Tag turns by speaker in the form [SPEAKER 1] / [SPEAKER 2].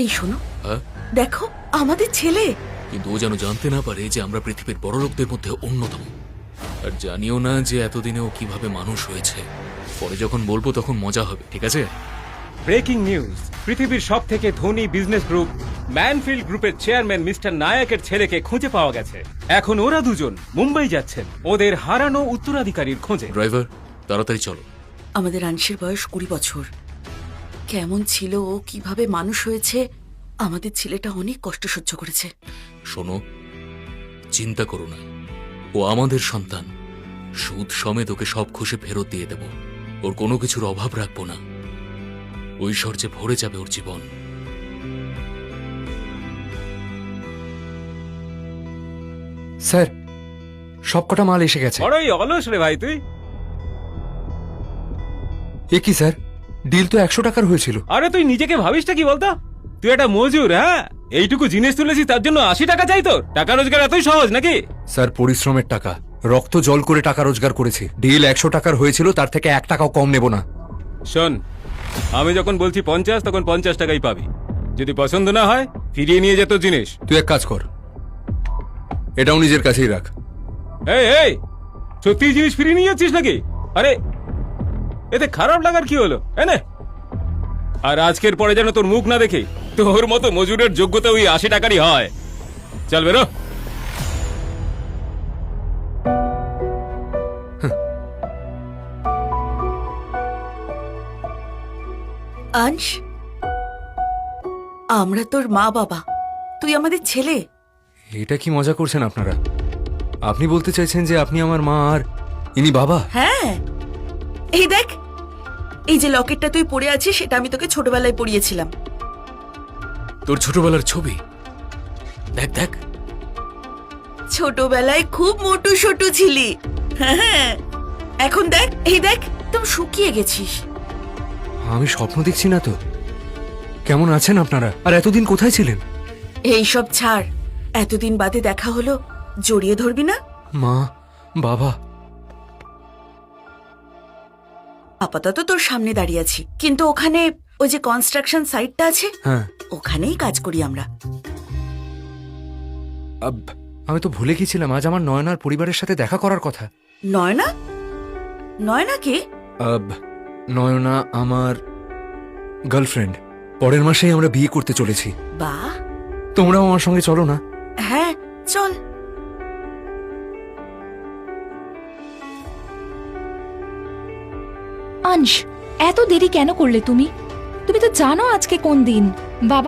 [SPEAKER 1] এই শোনো,
[SPEAKER 2] হ্যাঁ,
[SPEAKER 1] দেখো আমাদের ছেলে।
[SPEAKER 2] কিন্তু ও যেন জানতে না পারে যে আমরা পৃথিবীর বড় লোকদের মধ্যে অন্যতম। আর জানিও না যে এতদিনে ও কিভাবে মানুষ হয়েছে। পরে যখন বলবো তখন মজা হবে, ঠিক আছে?
[SPEAKER 3] ব্রেকিং নিউজ, পৃথিবীর সব থেকে ধনী বিজনেস গ্রুপ ম্যানফিল্ড গ্রুপের চেয়ারম্যান মিস্টার নায়কের ছেলেকে খুঁজে পাওয়া গেছে। এখন ওরা দুজন মুম্বাই যাচ্ছেন ওদের হারানো উত্তরাধিকারীর খোঁজে।
[SPEAKER 2] ড্রাইভার, তাড়াতাড়ি চলো।
[SPEAKER 1] আমাদের আংশের বয়স 20 বছর। কেমন ছিল ও, কিভাবে মানুষ হয়েছে, আমাদের ছেলেটা অনেক কষ্ট সহ্য করেছে।
[SPEAKER 2] শোনো, চিন্তা করো না, ও আমাদের সন্তান। সুদ সমেত ওকে সব খুশি ফেরত দিয়ে দেব। ওর কোনো কিছুর অভাব রাখবো না। ঐশ্বর্যে ভরে যাবে ওর জীবন।
[SPEAKER 4] স্যার, সবকটা মাল এসে গেছে।
[SPEAKER 3] বড়ই অলস রে ভাই তুই।
[SPEAKER 4] এ কি স্যার, ডিল তো 100 টাকার হয়েছিল।
[SPEAKER 3] আরে তুই নিজেকে ভাবিসটা কি বলতো? তুই একটা মজুর, হ্যাঁ? এইটুকু জিনিস তুলেছি তার জন্য 80 টাকা চাই তোর? টাকা রোজগার এতই সহজ নাকি?
[SPEAKER 4] স্যার, পরিশ্রমের টাকা, রক্ত জল করে টাকা রোজগার করেছি। ডিল 100 টাকার হয়েছিল, তার থেকে 1 টাকাও কম নেব না।
[SPEAKER 3] শোন, আমি যখন বলছি 50 তখন 50 টাকাই পাবি। যদি পছন্দ না হয় ফিরিয়ে নিয়ে যেত জিনিস।
[SPEAKER 4] তুই এক কাজ কর, এটাও নিজের কাছেই রাখ।
[SPEAKER 3] এই এই, সত্যি জিনিস ফিরিয়ে নিয়ে যাচ্ছিস নাকি? আরে এতে খারাপ লাগার কি হলো, এনে। আর আজকের পরে যেন তোর মুখ না দেখি। তোর মতো মজুরের যোগ্যতা ওই 80 টাকারই হয়। চল বেরো।
[SPEAKER 1] আংশ, আমরা তোর মা বাবা, তুই আমাদের ছেলে।
[SPEAKER 4] এটা কি মজা করছেন আপনারা? আপনি বলতে চাইছেন যে আপনি আমার মা আর ইনি বাবা?
[SPEAKER 1] হ্যাঁ, এই দেখ, এই যে লকেটটা তুই পরে আছিস সেটা আমি তোকে ছোটবেলায় পরিয়েছিলাম।
[SPEAKER 2] তোর ছোটবেলার ছবি দেখ দেখ।
[SPEAKER 1] ছোটবেলায় খুব মোটু সোটু ছিলি। হ্যাঁ, এখন দেখ, এই দেখ, একদম শুকিয়ে গেছিস।
[SPEAKER 4] আমি স্বপ্ন দেখছি না তো? কেমন আছেন আপনারা? আর এতদিন কোথায় ছিলেন?
[SPEAKER 1] এই সব ছাড়, এতদিন বাদে দেখা হলো, জড়িয়ে ধরবি না?
[SPEAKER 4] মা, বাবা।
[SPEAKER 1] আপাতত তোর সামনে দাঁড়িয়ে আছি, কিন্তু ওখানে ওই যে কনস্ট্রাকশন সাইটটা আছে,
[SPEAKER 4] হ্যাঁ,
[SPEAKER 1] ওখানেই কাজ করি আমরা।
[SPEAKER 4] আমি তো ভুলে গেছিলাম, আজ আমার নয়নার পরিবারের সাথে দেখা করার কথা।
[SPEAKER 1] নয়না? নয়না কে?
[SPEAKER 4] নয়না আমার গার্লফ্রেন্ড। পরের মাসেই আমরা বিয়ে করতে চলেছি।
[SPEAKER 1] বাহ,
[SPEAKER 4] তোমরাও আমার সঙ্গে চলো না?
[SPEAKER 1] হ্যাঁ চল।
[SPEAKER 5] আংশ, এত দেরি কেন করলে তুমি? তুমি তো জানো আজকে কোন দিন। বাবা